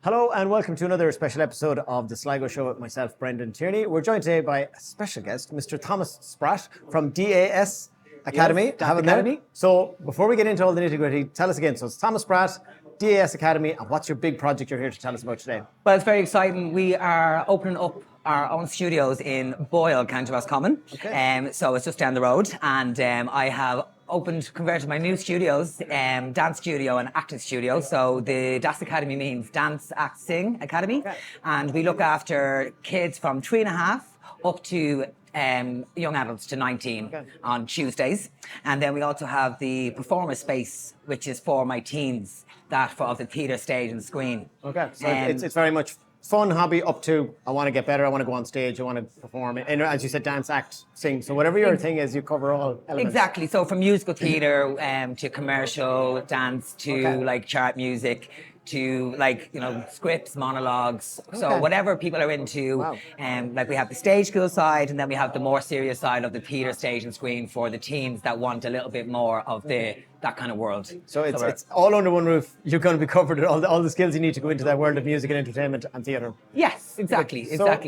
Hello and welcome to another special episode of the Sligo Show with myself, Brendan Tierney. We're joined today by a special guest, Mr. Thomas Spratt from DAS Academy. Yes, DAS Academy. So before we get into all the nitty-gritty, tell us again. So it's Thomas Spratt, DAS Academy, and what's your big project you're here to tell us about today? Well, it's very exciting. We are opening up our own studios in Boyle, County Roscommon. Okay. So it's just down the road, and I have converted my new studios, dance studio and acting studio. So the DAS Academy means Dance, Act, Sing Academy. Okay. And we look after kids from 3.5 up to young adults to 19 on Tuesdays. And then we also have the performance space, which is for my teens, of the theatre, stage and screen. Okay, so it's very much fun hobby up to I want to get better, I want to go on stage, I want to perform. And as you said, dance, act, sing. So whatever your thing is, you cover all elements. Exactly. So from musical theatre to commercial dance to like chart music to scripts, monologues. So whatever people are into. Wow. Like we have the stage school side, and then we have the more serious side of the theatre, stage and screen for the teens that want a little bit more of that kind of world. So it's all under one roof. You're going to be covered with all the skills you need to go into that world of music and entertainment and theatre. Yes, exactly. So,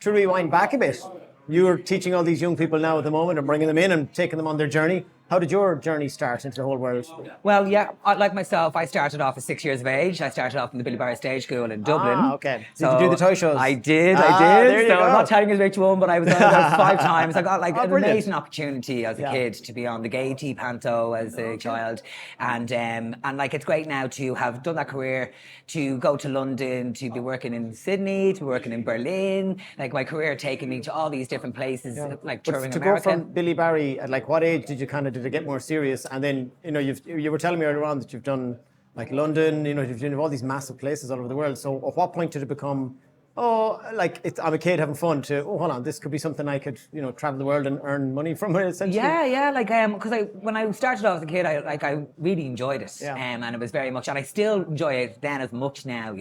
to rewind back a bit, you're teaching all these young people now at the moment and bringing them in and taking them on their journey. How did your journey start into the whole world? Well, yeah, like myself, I started off at 6 years of age. I started off in the Billy Barry Stage School in Dublin. Ah, okay. So did you do the toy shows? I did. There you so go. I'm not telling you which one, but I was on there 5 times. I got an brilliant. amazing opportunity as a kid to be on the Gaiety Panto as a child. And it's great now to have done that career, to go to London, to be working in Sydney, to be working in Berlin. Like my career taking me to all these different places, like touring to America. go from Billy Barry, at what age did it get more serious? And then, you were telling me earlier on that you've done like London, you've done all these massive places all over the world. So at what point did it become, I'm a kid having fun to, hold on, this could be something I could, travel the world and earn money from it essentially? Yeah, because when I started off as a kid, I really enjoyed it. And it was very much, and I still enjoy it then as much now,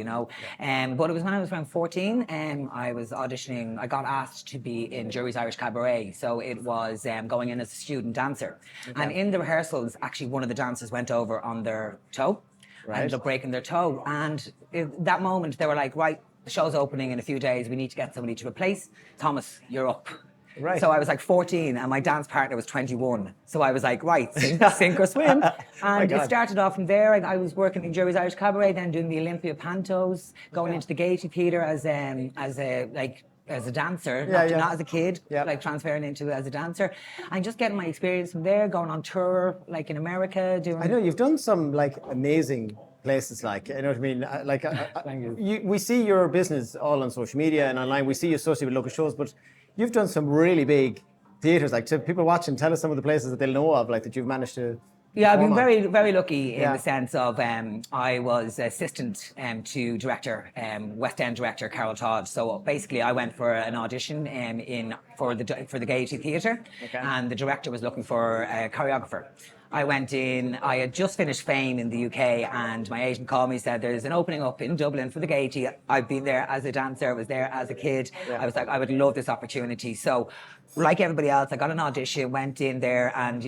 But it was when I was around 14, I was auditioning, I got asked to be in Jury's Irish Cabaret. So it was going in as a student dancer. Okay. And in the rehearsals, actually one of the dancers went over on their toe, ended up breaking their toe. And that moment, they were like, right, the show's opening in a few days. We need to get somebody to replace Thomas. You're up. Right. So I was like 14 and my dance partner was 21. So I was like, right, sink or swim. And it started off from there. I was working in Jury's Irish Cabaret, then doing the Olympia Pantos, going into the Gaiety Theatre as a dancer, not as a kid, transferring into as a dancer, and just getting my experience from there, going on tour, like in America, doing. I know you've done some amazing places, you know what I mean? We see your business all on social media and online. We see you associated with local shows, but you've done some really big theatres. To people watching, tell us some of the places that they'll know of, that you've managed to. Yeah, I've been very, very lucky in the sense of I was assistant to director, West End director Carol Todd. So basically, I went for an audition for the Gaiety Theatre, and the director was looking for a choreographer. I went in, I had just finished Fame in the UK, and my agent called me and said, there's an opening up in Dublin for the Gaiety. I've been there as a dancer, I was there as a kid. I was like, I would love this opportunity. So, like everybody else, I got an audition, went in there and,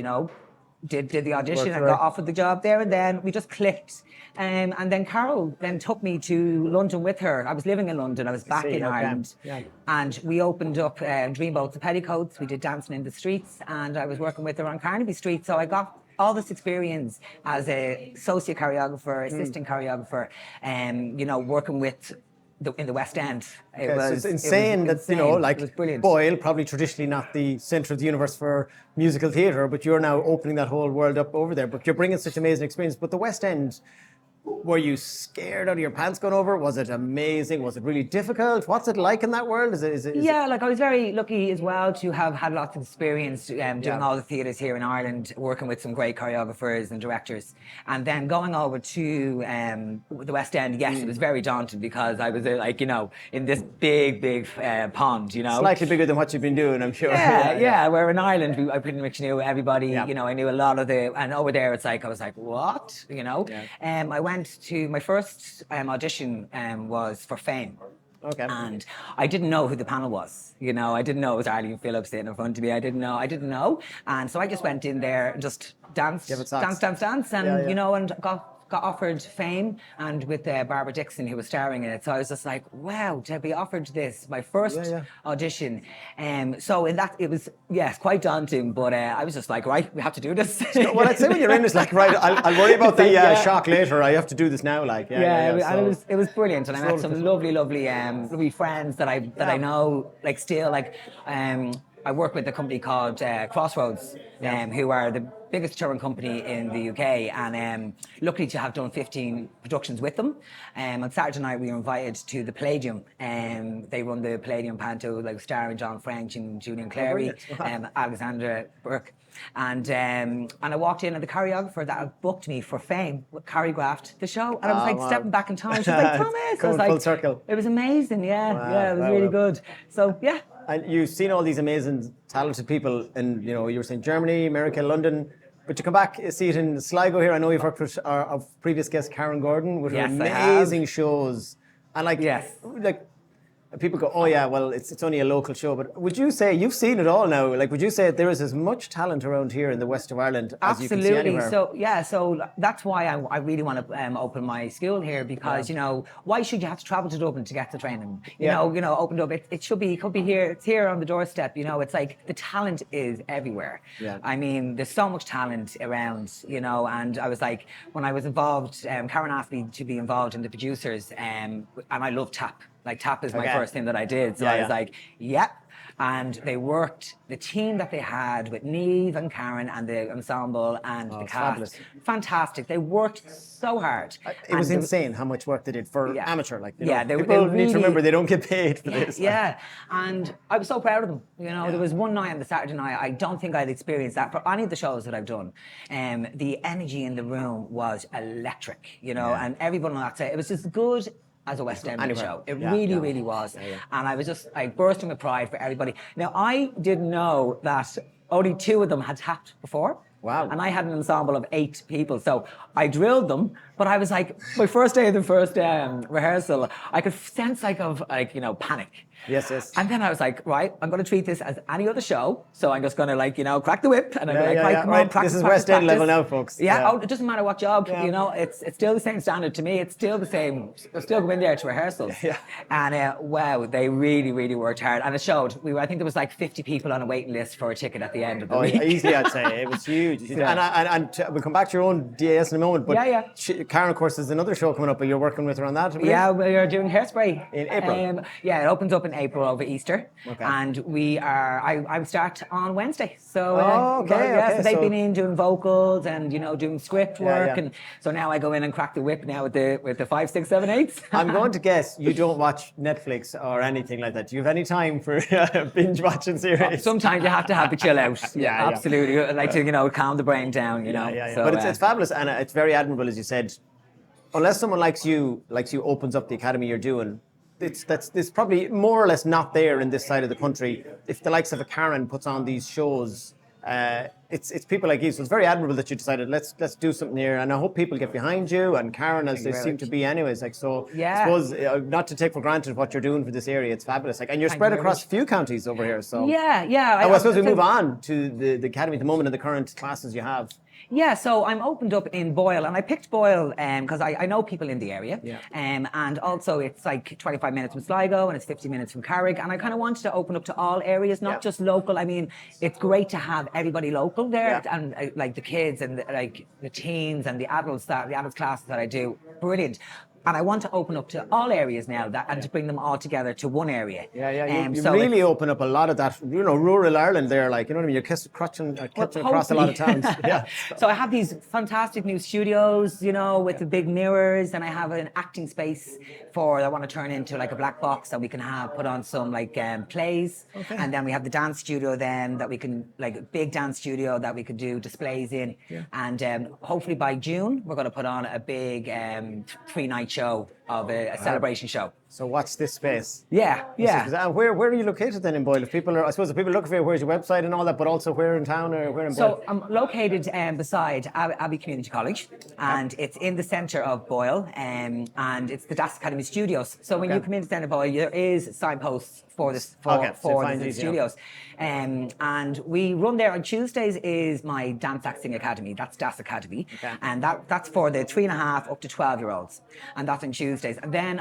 did the audition and got offered the job there, and then we just clicked. And then Carol then took me to London with her. I was living in London, I was back in Ireland. Yeah. And we opened up Dreamboats and Petticoats. We did Dancing in the Streets, and I was working with her on Carnaby Street. So I got all this experience as a associate choreographer, assistant choreographer, working with in the West End. It's insane that, Boyle, probably traditionally not the centre of the universe for musical theatre, but you're now opening that whole world up over there. But you're bringing such amazing experience. But the West End, were you scared out of your pants going over? Was it amazing? Was it really difficult? What's it like in that world? I was very lucky as well to have had lots of experience doing all the theatres here in Ireland, working with some great choreographers and directors. And then going over to the West End, yes, it was very daunting because I was in this big pond, Slightly bigger than what you've been doing, I'm sure. Yeah. Where in Ireland, I pretty much knew everybody, I knew a lot of and over there it's I was like, what? I went to my first audition was for Fame. Okay. And I didn't know who the panel was. I didn't know it was Arlene Phillips sitting in front of me. I didn't know. And so I just went in there and just danced, and and got got offered Fame, and with Barbara Dixon, who was starring in it. So I was just like, wow, to be offered this, my first audition. So in that, it was, yes, quite daunting, but I was just like, right, we have to do this. Well, I'd say when you're in, it's like, right, I'll worry about the shock later. I have to do this now, like, and it was brilliant, and I met some lovely friends that I know, like, still, like, I work with a company called Crossroads, who are the biggest touring company in the UK, and lucky to have done 15 productions with them. On Saturday night, we were invited to the Palladium. They run the Palladium Panto, like starring John French and Julian Clary, Alexandra Burke. And I walked in, and the choreographer that booked me for Fame choreographed the show, and I was like stepping back in time. She was like, Thomas, I was like, full circle. It was amazing, it was really good. So yeah. And you've seen all these amazing, talented people in, you were saying Germany, America, London, but you come back, see it in Sligo here. I know you've worked with our previous guest, Karen Gordon, with her amazing shows. And like people go, oh yeah, well, it's only a local show. But would you say, you've seen it all now, like would you say there is as much talent around here in the west of Ireland as you can see anywhere? So that's why I really want to open my school here, because, why should you have to travel to Dublin to get the training? You know, opened up, it could be here, it's here on the doorstep, it's like the talent is everywhere. Yeah. I mean, there's so much talent around, and I was like, when I was involved, Karen asked me to be involved in the producers, and I love tap. Like tap is my first thing that I did. So I was like, yep. And they worked, the team that they had with Niamh and Karen and the ensemble and the cast. Fabulous. Fantastic. They worked so hard. It was insane how much work they did for amateur. Like, people really need to remember they don't get paid for this. Yeah. And I was so proud of them. There was one night on the Saturday night, I don't think I'd experienced that for any of the shows that I've done. The energy in the room was electric, and everyone on that set, it was just good as a West End show. It really was. And I bursting with pride for everybody. Now, I didn't know that only 2 of them had tapped before. Wow. And I had an ensemble of 8 people. So I drilled them, but I was like, my first day of the first rehearsal, I could sense panic. Yes. And then I was like, right, I'm going to treat this as any other show. So I'm just going to crack the whip. And I'm come on, practice, this is West End level now, folks. Yeah. Oh, it doesn't matter what job, it's still the same standard to me. It's still the same. I'll still go in there to rehearsals. Yeah. And wow, they really, really worked hard. And it showed. I think there was like 50 people on a waiting list for a ticket at the end of the week. Easily, I'd say. It was huge. And we'll come back to your own DAS in a moment. But Karen, of course, there's another show coming up, but you're working with her on that. Yeah, we're doing Hairspray. In April. It opens up in April over Easter. Okay. And I start on Wednesday. So, so they've been in doing vocals and, doing script work. And so now I go in and crack the whip now with the 5, 6, 7, 8s. I'm going to guess you don't watch Netflix or anything like that. Do you have any time for binge watching series? Sometimes you have to have the chill out. Absolutely. I like to, calm the brain down, So, but it's fabulous, and it's very admirable, as you said. Unless someone likes you opens up the academy you're doing, it's probably more or less not there in this side of the country. If the likes of a Karen puts on these shows, it's people like you. So it's very admirable that you decided let's do something here, and I hope people get behind you and Karen, as they seem to be anyways. I suppose not to take for granted what you're doing for this area. It's fabulous. And you're spread across a few counties over here. So I suppose we move on to the academy at the moment and the current classes you have. Yeah, so I'm opened up in Boyle, and I picked Boyle because I know people in the area. Yeah. And also it's like 25 minutes from Sligo and it's 50 minutes from Carrick, and I kind of wanted to open up to all areas, not just local. I mean, it's great to have everybody local there, and like the kids and the teens and the adult classes that I do, brilliant. And I want to open up to all areas now and to bring them all together to one area. You really open up a lot of that, rural Ireland there, like, you know what I mean? You're catching across a lot of towns. So I have these fantastic new studios, with the big mirrors, and I have an acting space I want to turn into like a black box that we can put on some plays. Okay. And then we have the dance studio then that we can, like a big dance studio that we could do displays in. Yeah. And hopefully by June, we're going to put on a big 3-night show a celebration show. So watch this space. Yeah. And where are you located then in Boyle? If people are, I suppose, if people are looking for you, where's your website and all that, but also where in town or where in Boyle? So I'm located beside Abbey Community College, and it's in the centre of Boyle, and it's the Dance Academy Studios. So when you come into the centre of Boyle, there is signposts for the studios. And we run there on Tuesdays is my dance acting academy. That's Das Academy. And that's for the 3.5 up to 12-year-olds. And that's on Tuesdays. And then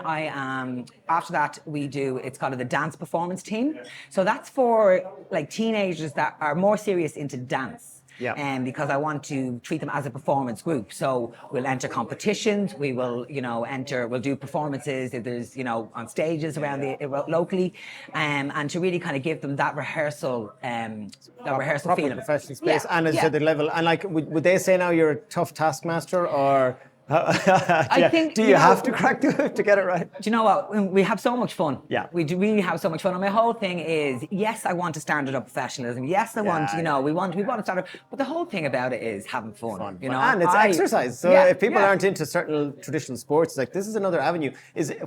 after that, it's called the dance performance team. So that's for like teenagers that are more serious into dance. Because I want to treat them as a performance group. So we'll enter competitions, we will, we'll do performances if there's, on stages around locally, and to really kind of give them that rehearsal feeling. Professional space, and as you said, the level. And like, would they say now you're a tough taskmaster, or I think, do you have to crack the whip to get it right? Do you know what? We have so much fun. Yeah. We do really have so much fun. And my whole thing is, yes, I want to stand it up professionalism. Yes, I want, we want to stand up. But the whole thing about it is having fun. And it's exercise. So if people aren't into certain traditional sports, like this is another avenue.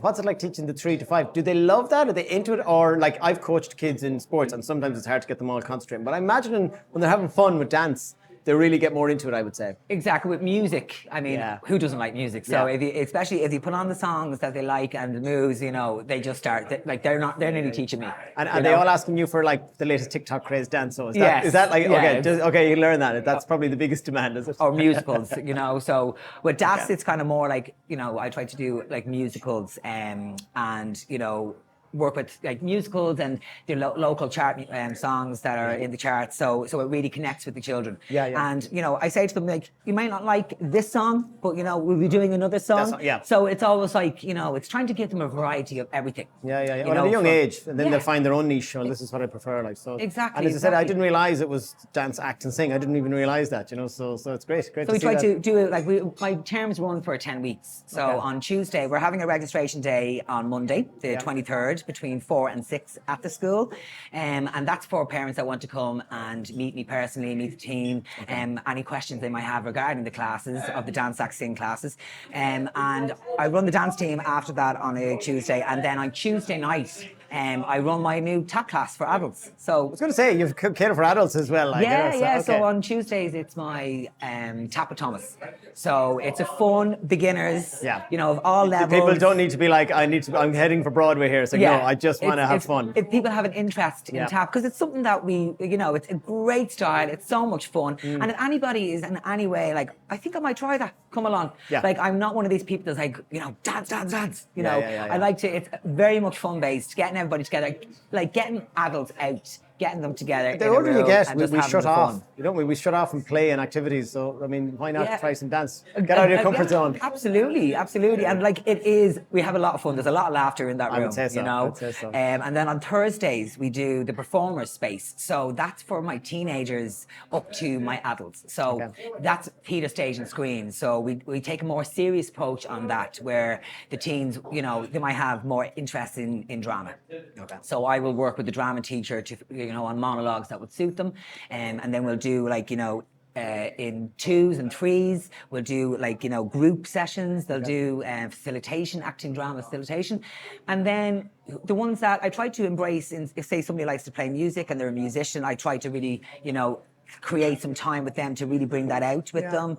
What's it like teaching the 3 to 5? Do they love that? Are they into it? Or like I've coached kids in sports, and sometimes it's hard to get them all concentrating. But I imagine when they're having fun with dance, they really get more into it, I would say. Exactly. With music, I mean, who doesn't like music? So especially if you put on the songs that they like and the moves, they just start, they're nearly teaching me. And are they all asking you for like the latest TikTok craze dance? So is that like, okay, you learn that. That's probably the biggest demand, is it? Or musicals, So with Das, it's kind of more like, I try to do like musicals and, work with like musicals and the local chart songs that are in the charts, so it really connects with the children. And I say to them, like, you might not like this song, but we'll be doing another song. So it's always like, it's trying to give them a variety of everything. Well, at a young age, and then they'll find their own niche. Well, this is what I prefer, like, so. Exactly. And as I said, I didn't realize it was dance, act, and sing. I didn't even realize that, so it's great. So we try to do it like my terms run for 10 weeks. So on Tuesday, we're having a registration day on Monday, the 23rd, between 4 and 6 at the school, and that's for parents that want to come and meet me personally, meet the team, any questions they might have regarding the classes of the dance act sing classes, and I run the dance team after that on a Tuesday, and then on Tuesday night I run my new tap class for adults. So I was going to say, you've catered for adults as well. So on Tuesdays it's my tap with Thomas. So it's a fun beginners, of all levels. People don't need to be like, I'm heading for Broadway here. It's like, no, I just want to have fun. If people have an interest in tap, because it's something that it's a great style. It's so much fun. And if anybody is in any way like, I think I might try that, come along. Like, I'm not one of these people that's like, dance. I like to, it's very much fun based, getting everybody together, like getting adults out, getting them together. The older you get, we shut off. We shut off from play and activities. So, I mean, why not try some dance? Get out of your comfort zone. Absolutely. And like, we have a lot of fun. There's a lot of laughter in that room, I would say so. And then on Thursdays, we do the performer space. So that's for my teenagers up to my adults. So that's theatre, stage and screen. So we take a more serious approach on that, where the teens, they might have more interest in drama. So I will work with the drama teacher to, on monologues that would suit them, and then we'll do like, in 2s and 3s, we'll do like, group sessions. They'll do facilitation, acting drama facilitation. And then the ones that I try to embrace, if say somebody likes to play music and they're a musician, I try to really, create some time with them to really bring that out with them.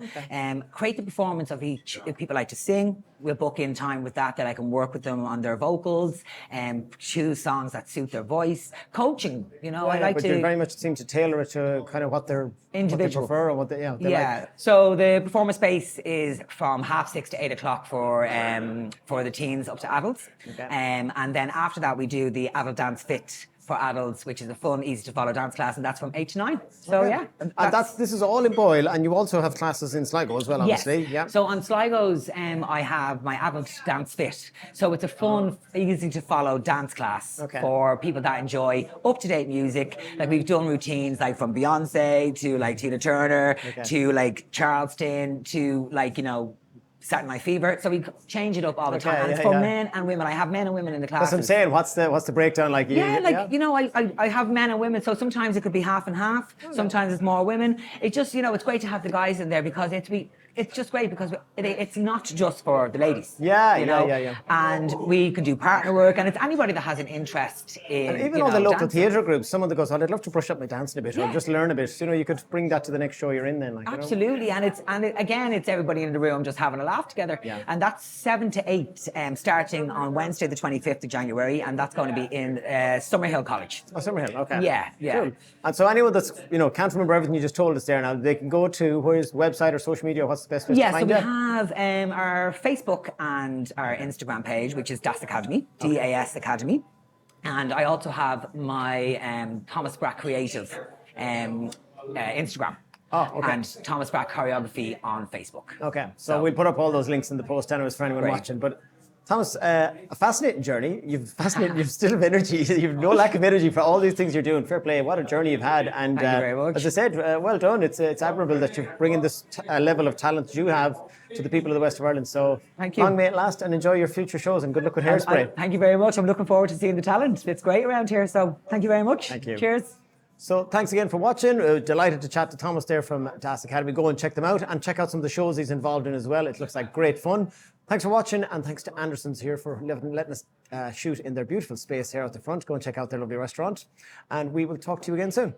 Create the performance of each. If people like to sing, we'll book in time with that I can work with them on their vocals and choose songs that suit their voice. Coaching, I like to. But you very much seem to tailor it to kind of what they're individual. What they prefer and what they like. So the performance space is from 6:30 to 8 o'clock for the teens up to adults. And then after that we do the adult dance fit for adults, which is a fun, easy to follow dance class, and that's from 8 to 9. So and this is all in Boyle, and you also have classes in Sligo as well, obviously. Yes. So on Sligo's, I have my adult dance fit. So it's a fun, easy to follow dance class for people that enjoy up-to-date music. Like, we've done routines like from Beyonce to like Tina Turner to like Charleston to like, Saturday Night Fever, so we change it up all the time. And it's for men and women. I have men and women in the classes. That's what I'm saying. What's the breakdown like? I have men and women, so sometimes it could be half and half. Sometimes it's more women. It just, it's great to have the guys in there, because it's just great because it's not just for the ladies. Yeah. And we can do partner work, and it's anybody that has an interest in. And even all the local theatre groups, someone that goes, "Oh, I'd love to brush up my dancing a bit, or just learn a bit." You could bring that to the next show you're in. Then, Absolutely, and it's everybody in the room just having a laugh together. And that's 7 to 8, starting on Wednesday, the 25th of January, and that's going to be in Summerhill College. Oh, Summerhill, okay. Yeah. Cool. And so anyone that's can't remember everything you just told us there now, they can go to where's website or social media. What's the best way to find so it? we have our Facebook and our Instagram page, which is DAS Academy, DAS Academy, and I also have my Thomas Spratt Creative Instagram. Oh, okay. And Thomas Spratt Choreography on Facebook. Okay, so we'll put up all those links in the post anyways for anyone watching. But Thomas, a fascinating journey. You've still have energy. You've no lack of energy for all these things you're doing. Fair play. What a journey you've had. And thank you very much. As I said, well done. It's admirable that you're bringing this level of talent that you have to the people of the west of Ireland. So thank you. Long may it last, and enjoy your future shows, and good luck with Hairspray. Thank you very much. I'm looking forward to seeing the talent. It's great around here. So thank you very much. Thank you. Cheers. So thanks again for watching. Delighted to chat to Thomas there from DAS Academy. Go and check them out, and check out some of the shows he's involved in as well. It looks like great fun. Thanks for watching, and thanks to Anderson's here for letting us shoot in their beautiful space here at the front. Go and check out their lovely restaurant, and we will talk to you again soon.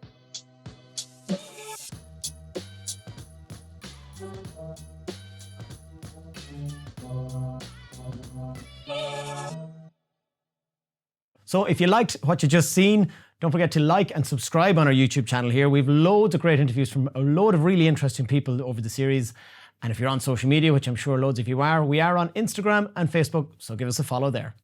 So if you liked what you just seen, don't forget to like and subscribe on our YouTube channel here. We've loads of great interviews from a load of really interesting people over the series. And if you're on social media, which I'm sure loads of you are, we are on Instagram and Facebook, so give us a follow there.